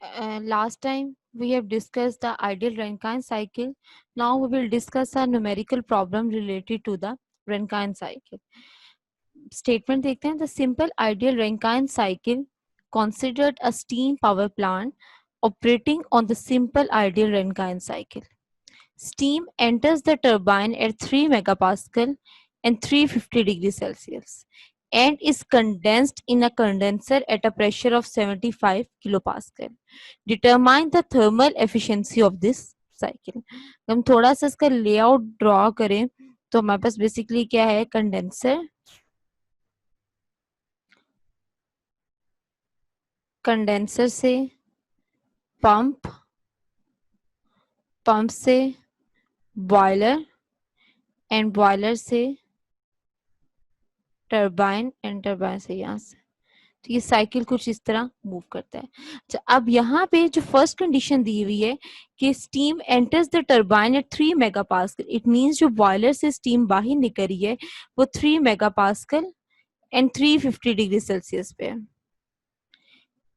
Last time we have discussed the ideal Rankine cycle. Now we will discuss a numerical problem related to the Rankine cycle. Statement देखते हैं. The simple ideal Rankine cycle considered a steam power plant operating on the simple ideal Rankine cycle. Steam enters the turbine at 3 megapascal and 350 degrees Celsius and is condensed in a condenser at a pressure of 75 kilopascal. Determine the thermal efficiency of this cycle. हम थोड़ा सा इसका layout draw करें तो हमारे पास basically क्या है, condenser, condenser से पंप, पंप से बॉयलर एंड बॉयलर से टरबाइन एंड टरबाइन से यहाँ से. तो ये साइकिल कुछ इस तरह मूव करता है. अच्छा, अब यहाँ पे जो फर्स्ट कंडीशन दी हुई है कि steam enters the turbine at 3 megapascal, it means जो बॉयलर से स्टीम बाहर निकल रही है वो 3 मेगापास्कल एंड 350 डिग्री सेल्सियस पे है.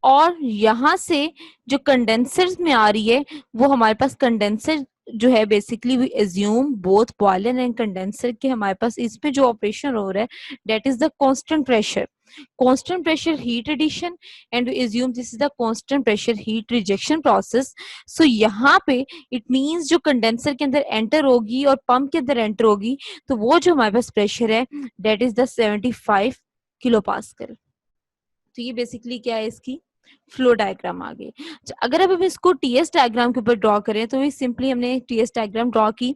और यहाँ से जो कंडेंसर में आ रही है वो हमारे पास कंडेंसर जो है basically we assume both boiler and condenser के हमारे पास इसमें जो ऑपरेशन हो रहा है that is the constant pressure heat addition and we assume this is the constant pressure heat rejection process. So यहाँ पे it means जो कंडेंसर के अंदर एंटर होगी और पंप के अंदर एंटर होगी तो वो जो हमारे पास प्रेशर है that is the 75 किलोपास्कल. तो ये बेसिकली क्या है, इसकी फ्लो डायग्राम आ गई. अगर अब हम इसको टीएस डायग्राम के ऊपर ड्रॉ करें तो सिंपली हमने टीएस डायग्राम ड्रॉ की.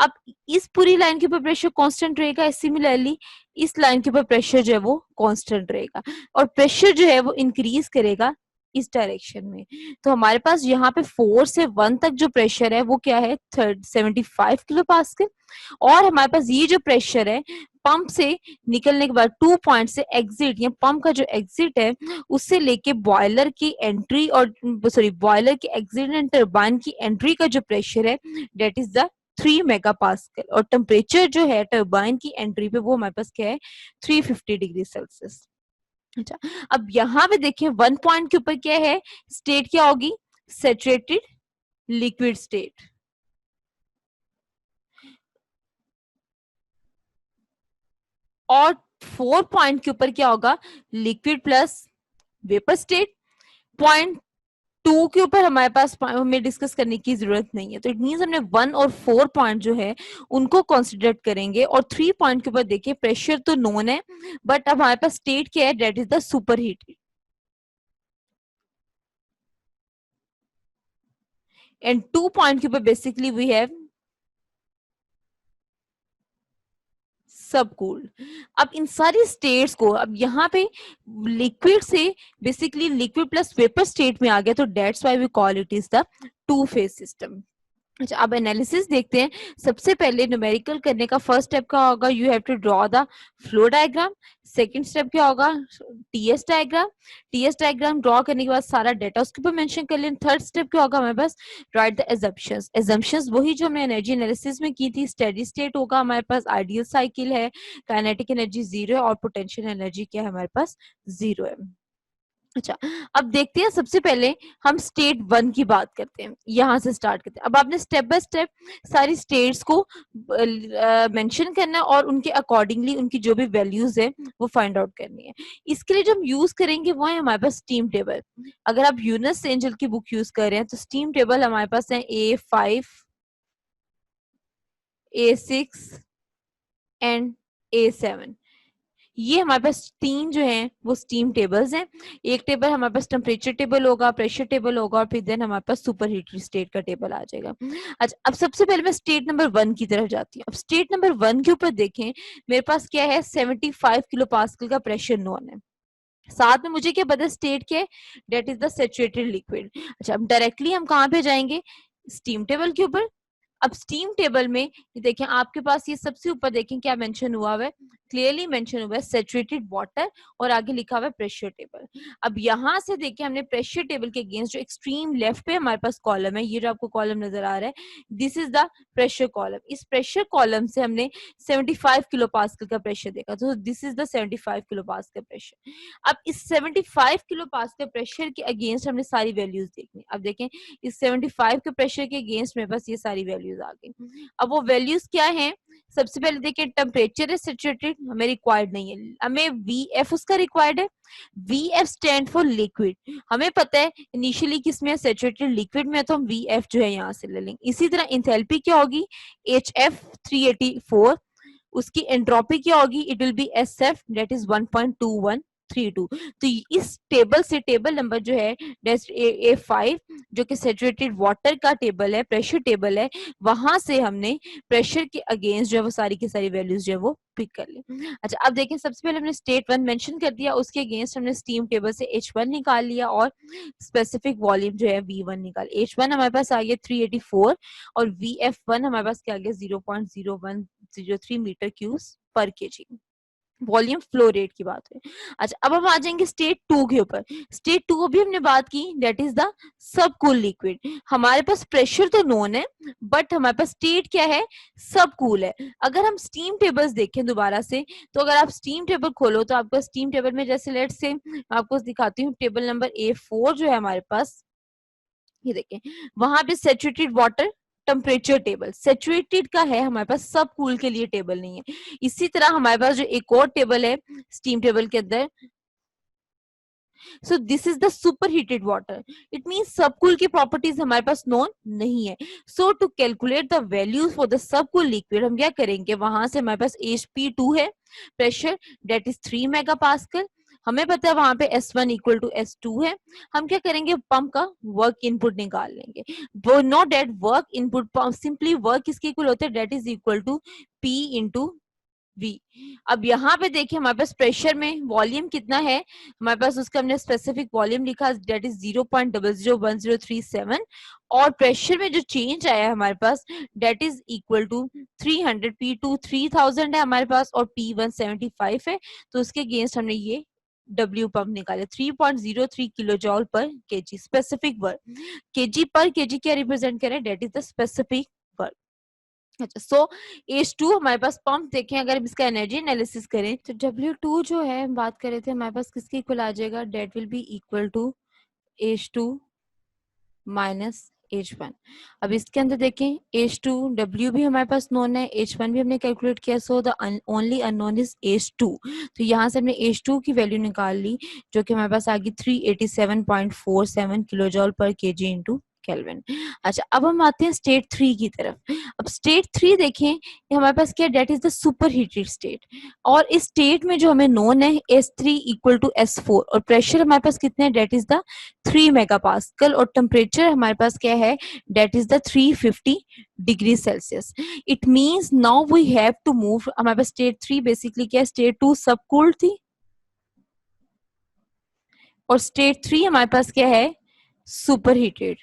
अब इस पूरी लाइन के ऊपर प्रेशर कांस्टेंट रहेगा, सिमिलरली इस लाइन के ऊपर प्रेशर जो है वो कांस्टेंट रहेगा और प्रेशर जो है वो इंक्रीज करेगा इस डायरेक्शन में. तो हमारे पास यहाँ पे 4 से 1 तक जो प्रेशर है वो क्या है 75 किलो पास्कल और हमारे पास ये जो प्रेशर है पंप से निकलने के बाद 2 पॉइंट से एग्जिट या पंप का जो एग्जिट है उससे लेके बॉयलर की एंट्री और बॉयलर की एग्जिट एंड टरबाइन की एंट्री का जो प्रेशर है दैट इज द 3 मेगापास्कल और टेम्परेचर जो है टरबाइन की एंट्री पे वो हमारे पास क्या है 350 डिग्री सेल्सियस. अच्छा, अब यहाँ पे देखिए 1 पॉइंट के ऊपर क्या है, स्टेट क्या होगी, सैचुरेटेड लिक्विड स्टेट. और 4 पॉइंट के ऊपर क्या होगा, liquid plus vapour state. Point 2 के ऊपर हमारे पास हमें डिस्कस करने की जरूरत नहीं है. तो इट मींस हमने 1 और 4 पॉइंट जो है उनको कंसीडर करेंगे और 3 पॉइंट के ऊपर देखिए प्रेशर तो नोन है बट अब हमारे पास स्टेट क्या है that is the super heated. And 2 point के ऊपर बेसिकली वी हैव सब कूल्ड. अब इन सारी स्टेट्स को अब यहाँ पे लिक्विड से basically liquid plus vapour state में आ गया तो that's why we call it is the 2 phase system. अच्छा, अब एनालिसिस देखते हैं. सबसे पहले न्यूमेरिकल करने का फर्स्ट स्टेप क्या होगा, you have to draw the flow diagram. Second step क्या होगा, TS diagram. TS diagram draw करने के बाद सारा डेटा उसके ऊपर मेंशन कर लें. थर्ड स्टेप क्या होगा हमारे पास, राइट द एजम्पशंस. एजम्पशंस वही जो हमने एनर्जी एनालिसिस में की थी. स्टेडी स्टेट होगा हमारे पास, आइडियल साइकिल है, काइनेटिक एनर्जी 0 है और पोटेंशियल एनर्जी क्या है हमारे पास 0 है. अच्छा, अब देखते हैं सबसे पहले हम स्टेट 1 की बात करते हैं, यहां से स्टार्ट करते हैं. अब आपने स्टेप बाय स्टेप सारी स्टेट्स को मेंशन करना है और उनके अकॉर्डिंगली उनकी जो भी वैल्यूज है वो फाइंड आउट करनी है. इसके लिए जो हम यूज करेंगे वो है हमारे पास स्टीम टेबल. अगर आप यूनिस एंजल की बुक यूज कर रहे हैं तो स्टीम टेबल हमारे पास है A5, A6 एंड A7. ये हमारे पास 3 जो हैं वो स्टीम टेबल्स हैं. एक टेबल हमारे पास टेम्परेचर टेबल होगा, प्रेशर टेबल होगा और फिर देन हमारे पास सुपर हीटेड स्टेट का टेबल आ जाएगा. अच्छा, अब सबसे पहले मैं स्टेट नंबर 1 की तरफ जाती हूँ. अब स्टेट नंबर 1 के ऊपर देखें, मेरे पास क्या है 75 किलो पास्कल का प्रेशर नोन है. साथ में मुझे क्या पता स्टेट क्या है, that is the saturated liquid. अच्छा, अब डायरेक्टली हम कहाँ पे जाएंगे, स्टीम टेबल के ऊपर. अब स्टीम टेबल में देखें आपके पास ये सबसे ऊपर देखें क्या मेंशन हुआ है, क्लियरली मेंशन हुआ है सैचुरेटेड वाटर और आगे लिखा हुआ है प्रेशर टेबल। अब यहाँ से देखिए हमने प्रेशर टेबल के अगेंस्ट जो एक्सट्रीम लेफ्ट पे हमारे पास कॉलम है, ये जो आपको कॉलम नजर आ रहा है, this is the pressure column. इस प्रेशर कॉलम से हमने 75 किलो पास्कल का प्रेशर देखा, तो this is the 75 kilo pascal pressure. अब इस 75 किलो पास्कल प्रेशर के अगेंस्ट हमने सारी वैल्यूज देखनी। अब देखें इस 75 के प्रेशर के अगेंस्ट मेरे पास ये सारी वैल्यूज आ गई। अब वो वैल्यूज क्या है, सबसे पहले देखिए टेम्परेचर है सैचुरेटेड, हमें रिक्वायर्ड नहीं है, हमें वीएफ उसका रिक्वायर्ड है। वीएफ स्टैंड फॉर लिक्विड, हमें पता है इनिशियली किसमें सैचुरेटेड लिक्विड में, तो हम वीएफ जो है यहाँ से ले लेंगे। इसी तरह इंथैल्पी क्या होगी, HF 384, उसकी एंट्रोपी क्या होगी, it will be SF that is 1.2132। तो इस टेबल से टेबल नंबर जो है A5 जो कि सैचुरेटेड वाटर का टेबल है, प्रेशर टेबल है, वहां से हमने प्रेशर के अगेंस्ट जो है वो सारी की सारी वैल्यूज जो है वो पिक कर ली। अच्छा अब देखें सबसे पहले हमने स्टेट 1 मेंशन कर दिया, उसके अगेंस्ट हमने स्टीम टेबल से H1 निकाल लिया और स्पेसिफिक वॉल्यूम जो है V1 निकाल। H1 हमारे पास आ गया 384 और VF1 हमारे पास क्या आ गया 0.0103 मीटर क्यूब्स पर केजी। वॉल्यूम फ्लो रेट की बात है। अच्छा अब हम आ जाएंगे स्टेट 2 के ऊपर। स्टेट 2 को भी हमने बात की, that is the sub cool liquid. हमारे पास प्रेशर तो नोन है बट हमारे पास स्टेट क्या है, सब कूल है। अगर हम स्टीम टेबल्स देखें दोबारा से, तो अगर आप स्टीम टेबल खोलो तो आपका स्टीम टेबल में जैसे लेट से आपको दिखाती हूँ, टेबल नंबर A4 जो है हमारे पास, ये देखें वहां पे saturated water temperature table, saturated का है हमारे पास, सब कूल के लिए टेबल नहीं है। इसी तरह हमारे पास जो एक और टेबल है स्टीम टेबल के अंदर, so this is the super heated water, it mean subcool की प्रॉपर्टीज हमारे पास नोन नहीं है। So to calculate the values for the subcool liquid हम क्या करेंगे, वहां से हमारे पास HP2 है pressure that is 3 mega pascal, हमें पता है वहां पे S1 इक्वल टू S2 है। हम क्या करेंगे, पंप का वर्क इनपुट निकाल लेंगे। वो know that work input simply work किसके इक्वल होता है, that is equal to P into V। अब यहाँ पे देखिए हमारे पास प्रेशर में वॉल्यूम कितना है, हमारे पास उसका हमने स्पेसिफिक वॉल्यूम लिखा डेट इज 0.001037 और प्रेशर में जो चेंज आया है हमारे पास that is equal to 300, P2 3000 है हमारे पास और P1 75 है, तो उसके अगेंस्ट हमने ये W पंप निकाले 3.03 किलो जॉल पर केजी। स्पेसिफिक वर्क केजी पर केजी क्या रिप्रेजेंट करें, that is the specific work. अच्छा सो H2 हमारे पास पंप देखें, अगर इसका एनर्जी एनालिसिस करें तो W2 जो है हम बात कर रहे थे हमारे पास किसके इक्वल आ जाएगा, that will be equal to H2 minus H1। अब इसके अंदर देखें H2 W भी हमारे पास नोन है, H1 भी हमने कैलकुलेट किया, so the only unknown is H2। तो यहाँ से हमने H2 की वैल्यू निकाल ली जो कि हमारे पास आ गई 387.47 किलो जॉल पर केजी इंटू केल्विन। अच्छा अब हम आते हैं स्टेट 3 की तरफ। अब स्टेट 3 देखें, ये हमारे पास क्या, that is the super heated state और इस स्टेट में जो हमें नोन है S3 इक्वल टू S4 और प्रेशर हमारे पास कितने हैं, that is the 3 mega pascal और टेम्परेचर हमारे पास क्या है, that is the 350 degree Celsius. It means now we have to move, हमारे पास स्टेट 3 बेसिकली क्या है, स्टेट 2 सब कूल्ड थी और स्टेट 3 हमारे पास क्या है, सुपर हीटेड।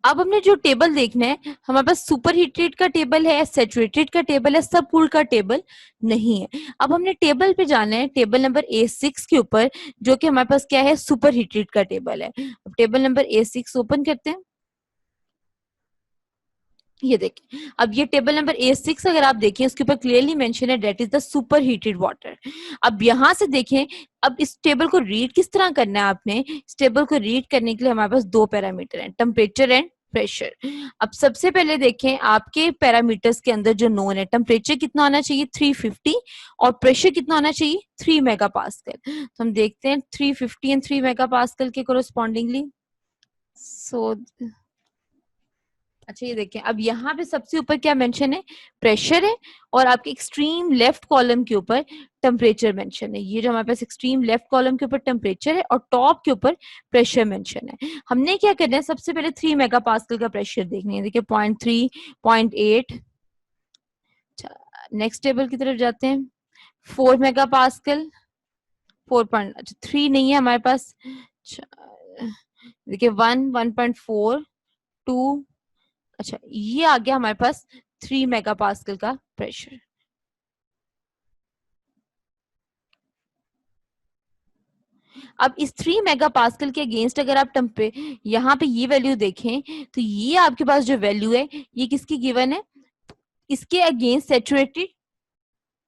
अब हमने जो टेबल देखना है, हमारे पास सुपर हीटेड का टेबल है, सैचुरेटेड का टेबल है, सब कूल का टेबल नहीं है। अब हमने टेबल पे जाना है, टेबल नंबर A6 के ऊपर जो कि हमारे पास क्या है, सुपर हीटेड का टेबल है। अब टेबल नंबर A6 ओपन करते हैं, ये देखिए अब ये टेबल नंबर A6 अगर आप देखें उसके ऊपर क्लियरली मेंशन है that is the super heated water. अब यहां से देखें, अब इस टेबल को रीड किस तरह करना है आपने, इस टेबल को रीड करने के लिए हमारे पास दो पैरामीटर हैं, टेम्परेचर एंड प्रेशर। अब सबसे पहले देखें आपके पैरामीटर्स के अंदर जो नोन है, टेम्परेचर कितना होना चाहिए 350 और प्रेशर कितना होना चाहिए 3 मेगा पास्कल। तो हम देखते हैं 350 एंड 3 मेगा पास्कल के कोरोस्पॉन्डिंगली। सो अच्छा ये देखें, अब यहाँ पे सबसे ऊपर क्या मेंशन है, प्रेशर है और आपके एक्सट्रीम लेफ्ट कॉलम के ऊपर टेम्परेचर मेंशन है। ये जो हमारे पास एक्सट्रीम लेफ्ट कॉलम के ऊपर टेम्परेचर है और टॉप के ऊपर प्रेशर मेंशन है। हमने क्या करना है, सबसे पहले 3 मेगा पास्कल का प्रेशर देखना है, देखिए 0.3 0.8। नेक्स्ट टेबल की तरफ जाते हैं, 4 मेगा पास्कल 4.3 नहीं है हमारे पास, देखिए 1 1.4 2। अच्छा ये आ गया हमारे पास 3 मेगा पास्कल का प्रेशर। अब इस 3 मेगा पास्कल के अगेंस्ट अगर आप यहाँ पे ये वैल्यू देखें तो ये आपके पास जो वैल्यू है ये किसकी गिवन है, इसके अगेंस्ट सैचुरेटेड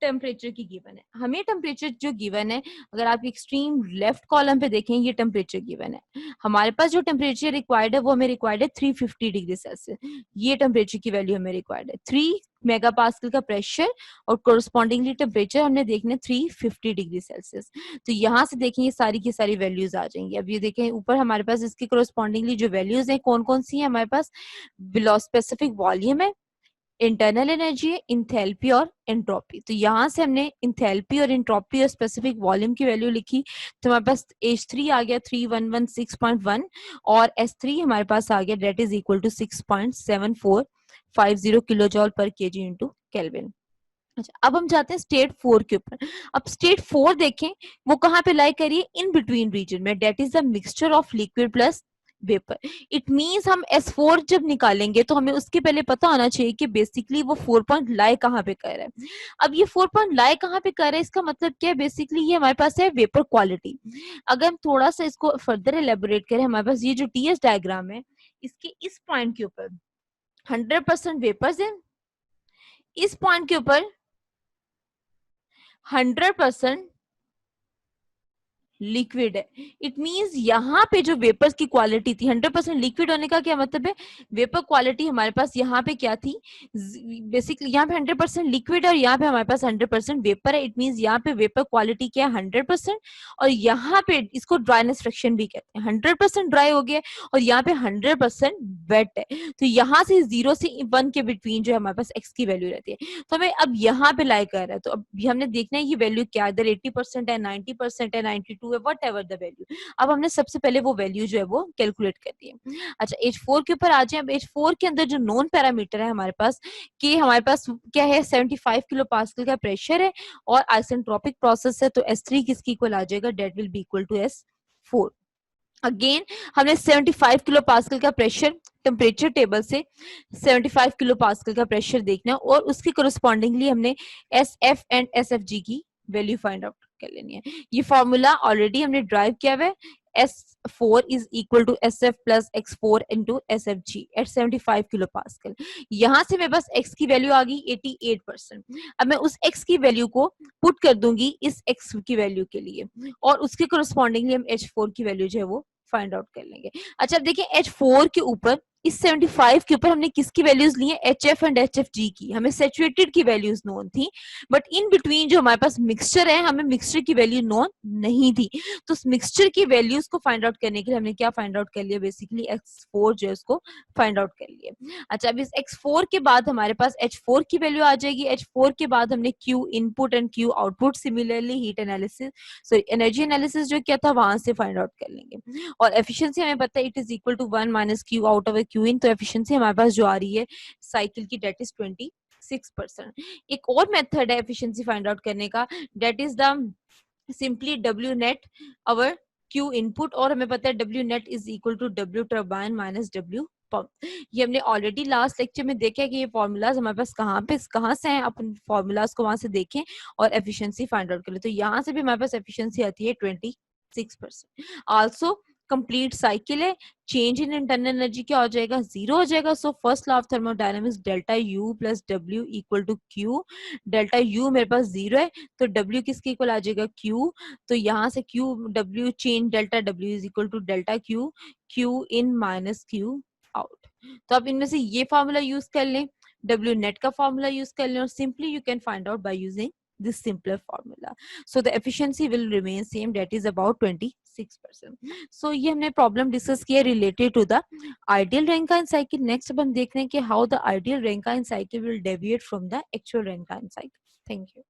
टेम्परेचर की गिवन है। हमें टेम्परेचर जो गिवन है, अगर आप एक्सट्रीम लेफ्ट कॉलम पे देखें ये टेम्परेचर गिवन है। हमारे पास जो टेम्परेचर रिक्वायर्ड है वो हमें रिक्वायर्ड है 350 डिग्री सेल्सियस। ये टेम्परेचर की वैल्यू हमें रिक्वायर्ड है। 3 मेगा पास्कल का प्रेशर और कोरस्पॉन्डिंगली टेम्परेचर हमने देखना 350 डिग्री सेल्सियस। तो यहाँ से देखें ये सारी की सारी वैल्यूज आ जाएंगी। अब ये देखें ऊपर हमारे पास इसके कोरस्पॉन्डिंगली जो वैल्यूज हैं कौन कौन सी है, हमारे पास स्पेसिफिक वॉल्यूम है, इंटरनल एनर्जी है, इंथैल्पी और एंट्रोपी। तो यहाँ से हमने इंथैल्पी और एंट्रोपी और स्पेसिफिक वॉल्यूम की वैल्यू लिखी तो हमारे पास H3 आ गया 3116.1 और S3 हमारे पास आ गया that is equal to 6.7450 kilo joule पर केजी इंटू केल्विन। अच्छा अब हम जाते हैं स्टेट 4 के ऊपर। अब स्टेट 4 देखें वो कहाँ पे लाई करिए, इन बिटवीन रीजन में, that is the mixture of liquid plus vapour. It means हम S4 जब निकालेंगे तो हमें उसके पहले पता होना चाहिए कि बेसिकली वो 4 पॉइंट लाई कहाँ पे कर रहा है। अब ये 4 पॉइंट लाई कहाँ पे कर रहा है इसका मतलब क्या है, बेसिकली ये हमारे पास है वेपर क्वालिटी। अगर हम थोड़ा सा इसको फर्दर एलेबोरेट करें, हमारे पास ये जो TS डायग्राम है इसके इस पॉइंट के ऊपर 100% वेपर्स है, इस पॉइंट के ऊपर 100% लिक्विड है। इट मींस यहाँ पे जो वेपर्स की क्वालिटी थी 100% लिक्विड होने का क्या मतलब है, वेपर क्वालिटी हमारे पास यहाँ पे क्या थी, बेसिकली यहाँ पे 100% लिक्विड और यहाँ पे हमारे पास 100% वेपर है। इट मींस यहाँ पे वेपर क्वालिटी क्या है 100% और यहाँ पे इसको ड्राइनेस फ्रैक्शन भी कहते हैं। 100% ड्राई हो गया और यहाँ पे 100% वेट है। तो यहाँ से 0 से 1 के बिटवीन जो है हमारे पास एक्स की वैल्यू रहती है। तो हमें अब यहाँ पे लाई कर रहा है तो अब हमने देखना है ये वैल्यू क्या है, इधर 80% है, 90% है, 92 है, वट एवर द वैल्यू। अब हमने सबसे पहले वो वैल्यू जो है वो कैलकुलेट करनी है। अच्छा H4 के ऊपर आ जाए। अब H4 के अंदर जो नॉन पैरामीटर है हमारे पास कि हमारे पास क्या है 75 किलो पास्कल का प्रेशर है और आइसेंट्रोपिक प्रोसेस है। तो S3 किसकी इक्वल आ जाएगा, that will be equal to S4। Again हमने 75 किलो पास्कल का प्रेशर टेम्परेचर टेबल से 75 किलो पास्कल का प्रेशर देखना और उसके कोरस्पॉन्डिंगली हमने SF एंड SFG की वैल्यू फाइंड आउट कर लेनी है। ये फॉर्मूला ऑलरेडी हमने ड्राइव किया हुआ है, S4 is equal to SF plus X4 into SFG at 75 kilo pascal. यहाँ से मेरे पास X की वैल्यू आ गई 88%। अब मैं उस X की वैल्यू को पुट कर दूंगी इस X की वैल्यू के लिए और उसके कोरस्पॉन्डिंगली हम H4 की वैल्यू जो है वो फाइंड आउट कर लेंगे। अच्छा अब देखिए H4 के ऊपर इस 75 के ऊपर हमने किसकी वैल्यूज ली है, HF एंड HFG की। हमें सैचुरेटेड की वैल्यूज नोन थी बट इन बिटवीन जो हमारे पास मिक्सचर है हमें मिक्सचर की वैल्यू नोन नहीं थी। तो उस मिक्सचर की वैल्यूज को फाइंड आउट करने के लिए हमने क्या फाइंड आउट कर लिया, बेसिकली X4 जो है उसको फाइंड आउट कर लिया। अच्छा अब इस X4 के बाद हमारे पास H4 की वैल्यू आ जाएगी। H4 के बाद हमने Q input and Q output similarly heat analysis sorry energy analysis जो क्या था वहां से फाइंड आउट कर लेंगे। और एफिशिएंसी हमें पता है it is equal to 1 minus Q out of Q in. तो एफिशिएंसी हमारे पास जो आ रही है साइकिल की डेट इज 26%। एक और मेथड है एफिशिएंसी फाइंड आउट करने का, that is the simply W net over Q input और हमें पता है W net is equal to W turbine minus W pump. ये हमने ऑलरेडी लास्ट लेक्चर में देखा है कि ये फॉर्मूलाज हमारे पास कहाँ से हैं, अपन फॉर्मूलाज को वहां से देखें और एफिशिएंसी फाइंड आउट करें। तो यहाँ से भी हमारे पास एफिशिएंसी आती है 26%। आल्सो कंप्लीट साइकिल है, चेंज इन इंटरनल एनर्जी क्या हो जाएगा, 0 हो जाएगा। So first law of thermodynamics delta U plus W equal to Q। Delta U मेरे पास 0 है तो W किसके इक्वल आ जाएगा, Q। तो यहाँ से Q W change delta W is equal to delta Q, Q in minus Q out. तो आप इनमें से ये फॉर्मूला यूज कर लें, W नेट का फॉर्मूला यूज कर लें और simply you can find out by using this simpler formula. So the efficiency will remain same, that is about 26%. So ये हमने प्रॉब्लम डिस्कस किया related to the ideal Rankine cycle. Next अब हम देख रहे हैं कि how the ideal Rankine cycle will deviate from the actual Rankine cycle. Thank you.